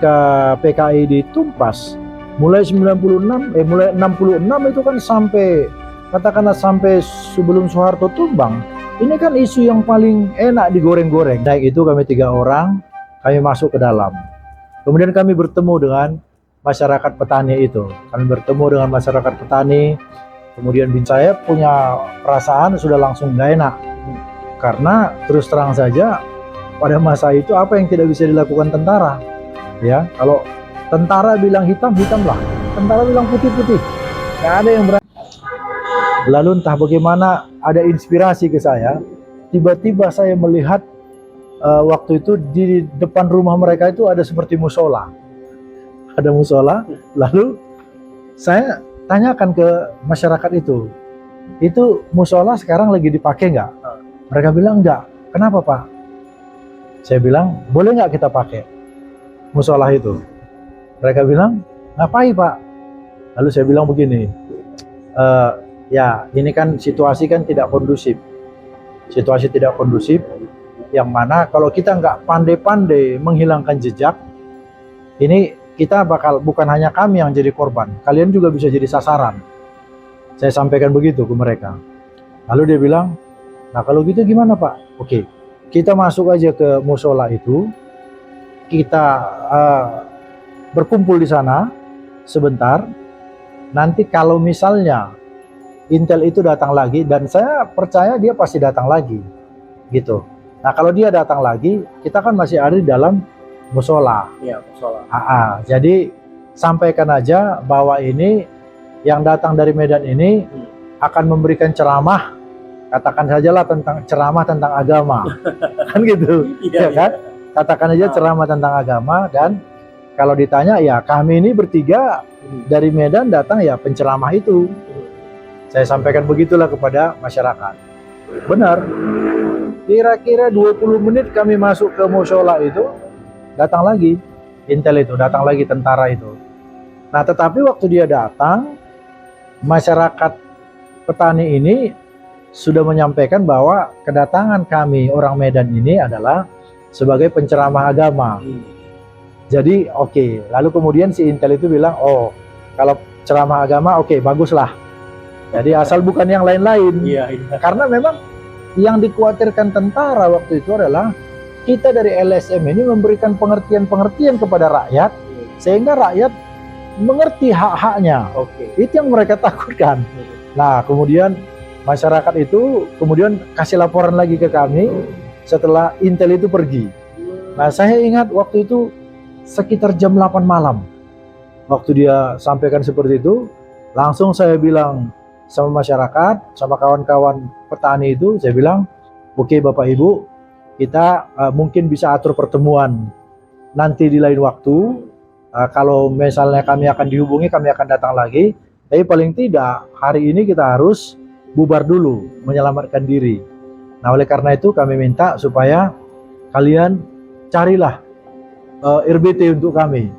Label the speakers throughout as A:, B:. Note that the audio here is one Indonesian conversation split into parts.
A: ke PKI ditumpas mulai 96 mulai 66 itu kan sampai katakanlah sampai sebelum Soeharto tumbang. Ini kan isu yang paling enak digoreng-goreng. Baik itu kami 3 orang, kami masuk ke dalam. Kemudian kami bertemu dengan masyarakat petani itu. Kami bertemu dengan masyarakat petani. Kemudian saya punya perasaan sudah langsung gak enak. Karena terus terang saja pada masa itu apa yang tidak bisa dilakukan tentara? Ya, kalau tentara bilang hitam, hitamlah. Tentara bilang putih-putih. Nggak ada yang berani. Lalu entah bagaimana ada inspirasi ke saya. Tiba-tiba saya melihat waktu itu di depan rumah mereka itu ada seperti musola. Ada musola. Lalu saya tanyakan ke masyarakat itu musola sekarang lagi dipakai nggak? Mereka bilang enggak. Kenapa Pak? Saya bilang boleh nggak kita pakai musola itu? Mereka bilang ngapain Pak? Lalu saya bilang begini, ya ini kan situasi kan tidak kondusif. Situasi tidak kondusif, yang mana kalau kita nggak pandai-pandai menghilangkan jejak, ini kita bakal, bukan hanya kami yang jadi korban, kalian juga bisa jadi sasaran. Saya sampaikan begitu ke mereka. Lalu dia bilang, nah kalau gitu gimana Pak? Oke, kita masuk aja ke musola itu, kita berkumpul di sana sebentar. Nanti kalau misalnya Intel itu datang lagi, dan saya percaya dia pasti datang lagi, gitu. Nah kalau dia datang lagi, kita kan masih ada di dalam musola. Iya, musola. Jadi sampaikan aja bahwa ini yang datang dari Medan ini akan memberikan ceramah, katakan sajalah tentang ceramah tentang agama, kan gitu, ya kan? Katakan aja ceramah tentang agama, dan kalau ditanya ya kami ini bertiga dari Medan datang ya penceramah itu. Saya sampaikan begitulah kepada masyarakat. Benar. Kira-kira 20 menit kami masuk ke musola itu, datang lagi Intel itu, datang lagi tentara itu. Nah tetapi waktu dia datang, masyarakat petani ini sudah menyampaikan bahwa kedatangan kami orang Medan ini adalah sebagai penceramah agama. Jadi oke. Lalu kemudian si Intel itu bilang, oh kalau ceramah agama oke, baguslah. Jadi asal bukan yang lain-lain. Karena memang yang dikhawatirkan tentara waktu itu adalah kita dari LSM ini memberikan pengertian-pengertian kepada rakyat, sehingga rakyat mengerti hak-haknya. Itu yang mereka takutkan. Nah kemudian masyarakat itu kemudian kasih laporan lagi ke kami setelah Intel itu pergi. Nah saya ingat waktu itu sekitar jam 8 malam waktu dia sampaikan seperti itu, langsung saya bilang sama masyarakat, sama kawan-kawan petani itu, saya bilang oke Bapak Ibu, kita mungkin bisa atur pertemuan nanti di lain waktu. Kalau misalnya kami akan dihubungi, kami akan datang lagi, tapi paling tidak hari ini kita harus bubar dulu, menyelamatkan diri. Nah oleh karena itu kami minta supaya kalian carilah RBT untuk kami.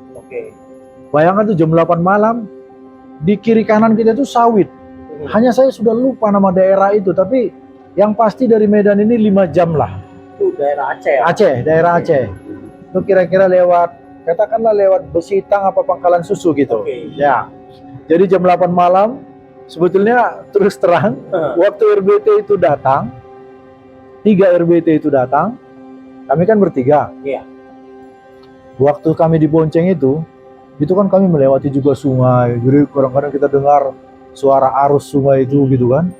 A: Bayangkan tuh jam 8 malam, di kiri kanan kita itu sawit. Hanya saya sudah lupa nama daerah itu, tapi yang pasti dari Medan ini 5 jam lah. Itu daerah Aceh ya? Aceh, daerah Aceh. Itu kira-kira lewat, katakanlah lewat Besitang apa Pangkalan Susu gitu. Ya. Jadi jam 8 malam, sebetulnya terus terang, waktu RBT itu datang, 3 RBT itu datang, kami kan bertiga. Waktu kami dibonceng itu kan kami melewati juga sungai, jadi kadang-kadang kita dengar suara arus sungai itu gitu kan,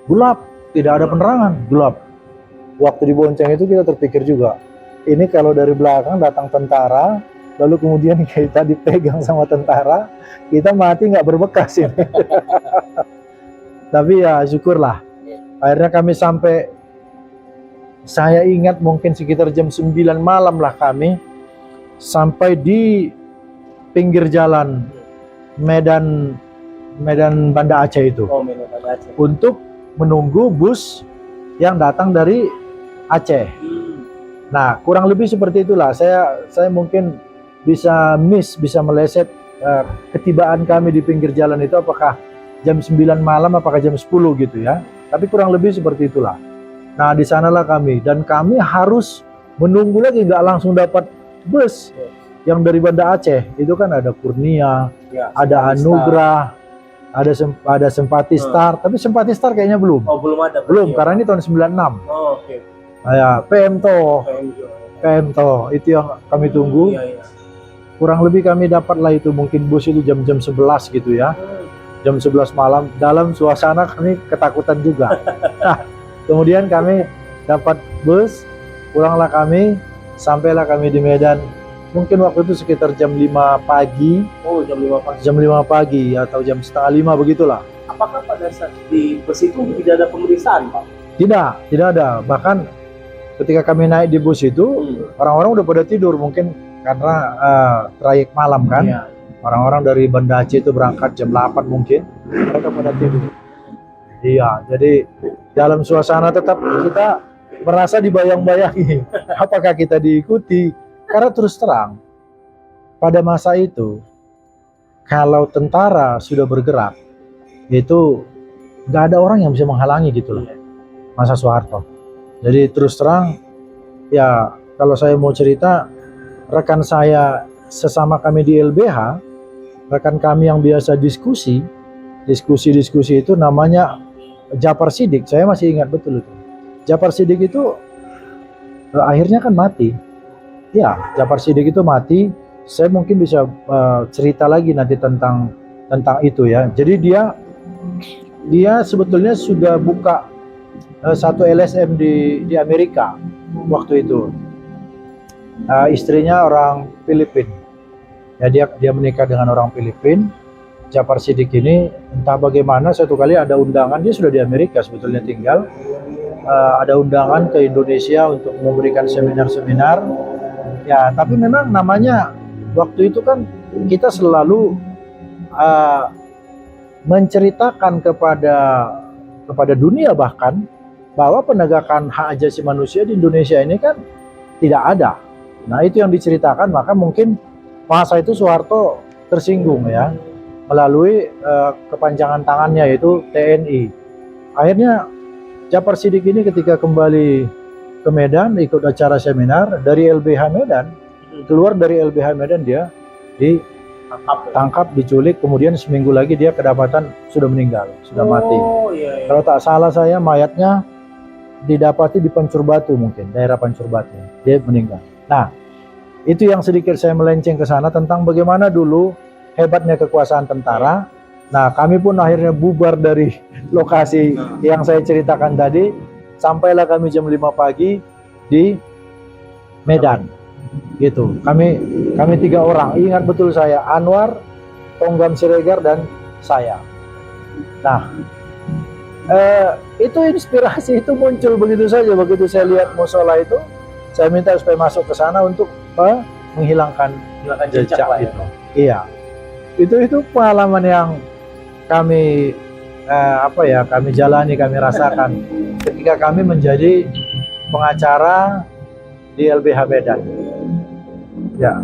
A: gelap, tidak ada penerangan, gelap. Waktu dibonceng itu kita terpikir juga, ini kalau dari belakang datang tentara, lalu kemudian kita dipegang sama tentara, kita mati nggak berbekas ini. Tapi ya syukurlah, akhirnya kami sampai, saya ingat mungkin sekitar jam 9 malam lah kami sampai di pinggir jalan Medan Banda Aceh itu, untuk menunggu bus yang datang dari Aceh. Nah kurang lebih seperti itulah, saya mungkin bisa meleset ketibaan kami di pinggir jalan itu, apakah jam 9 malam apakah jam 10 gitu ya, tapi kurang lebih seperti itulah. Nah di sanalah kami, dan kami harus menunggu lagi, nggak langsung dapat bus. yang dari Banda Aceh itu kan ada Kurnia,
B: Ya,
A: ada
B: Simpati Star.
A: Anugrah, ada Simpati Star, tapi Simpati Star kayaknya belum.
B: Oh, belum ada.
A: Belum,
B: berarti ya,
A: karena
B: Pak?
A: ini tahun 96.
B: Oh, oke.
A: Ya, PM
B: PM juga.
A: itu yang kami tunggu.
B: Iya, iya.
A: Kurang lebih kami dapatlah itu mungkin bus itu jam-jam 11 gitu ya. Jam 11 malam dalam suasana kami ketakutan juga. Nah, kemudian kami dapat bus, pulanglah kami, sampailah kami di Medan. Mungkin waktu itu sekitar jam 5 pagi.
B: Oh, jam 5 pagi.
A: Jam 5 pagi atau jam setengah 5 begitulah.
B: Apakah pada saat di bus itu tidak ada pemeriksaan, Pak?
A: Tidak ada. Bahkan ketika kami naik di bus itu, orang-orang udah pada tidur mungkin karena trayek malam kan.
B: Iya.
A: Orang-orang dari Banda Aceh itu berangkat jam 8 mungkin, mereka pada tidur. Iya, jadi dalam suasana tetap kita merasa dibayang-bayangi apakah kita diikuti. Karena terus terang, pada masa itu, kalau tentara sudah bergerak, itu nggak ada orang yang bisa menghalangi gitu loh, masa Soeharto. Jadi terus terang, ya kalau saya mau cerita, rekan saya sesama kami di LBH, rekan kami yang biasa diskusi itu namanya Japar Sidik. Saya masih ingat betul itu. Japar Sidik itu akhirnya kan mati. Ya, Japar Sidik itu mati. Saya mungkin bisa cerita lagi nanti tentang itu ya. Jadi dia sebetulnya sudah buka satu LSM di Amerika waktu itu. Istrinya orang Filipina. Ya, dia menikah dengan orang Filipina. Japar Sidik ini entah bagaimana satu kali ada undangan, dia sudah di Amerika sebetulnya tinggal. Ada undangan ke Indonesia untuk memberikan seminar-seminar. Ya, tapi memang namanya waktu itu kan kita selalu menceritakan kepada dunia bahkan bahwa penegakan hak asasi manusia di Indonesia ini kan tidak ada. Nah, itu yang diceritakan, maka mungkin masa itu Soeharto tersinggung ya melalui kepanjangan tangannya yaitu TNI. Akhirnya Japar Sidik ini ketika kembali ke Medan ikut acara seminar dari LBH Medan, keluar dari LBH Medan dia ditangkap, diculik, kemudian seminggu lagi dia kedapatan sudah meninggal, sudah mati.
B: Iya.
A: Kalau tak salah saya mayatnya didapati di Pancur Batu, mungkin daerah Pancur Batu, dia meninggal. Nah, itu yang sedikit saya melenceng ke sana tentang bagaimana dulu hebatnya kekuasaan tentara. Nah, kami pun akhirnya bubar dari lokasi yang saya ceritakan tadi. Sampailah kami jam 5 pagi di Medan. Gitu. Kami 3 orang. Ingat betul saya, Anwar, Tonggam Siregar dan saya. Nah, itu inspirasi itu muncul begitu saja. Begitu saya lihat musola itu, saya minta supaya masuk ke sana untuk menghilangkan jejak itu. Iya. Itu pengalaman yang kami kami jalani, kami rasakan ketika kami menjadi pengacara di LBH Medan. Ya.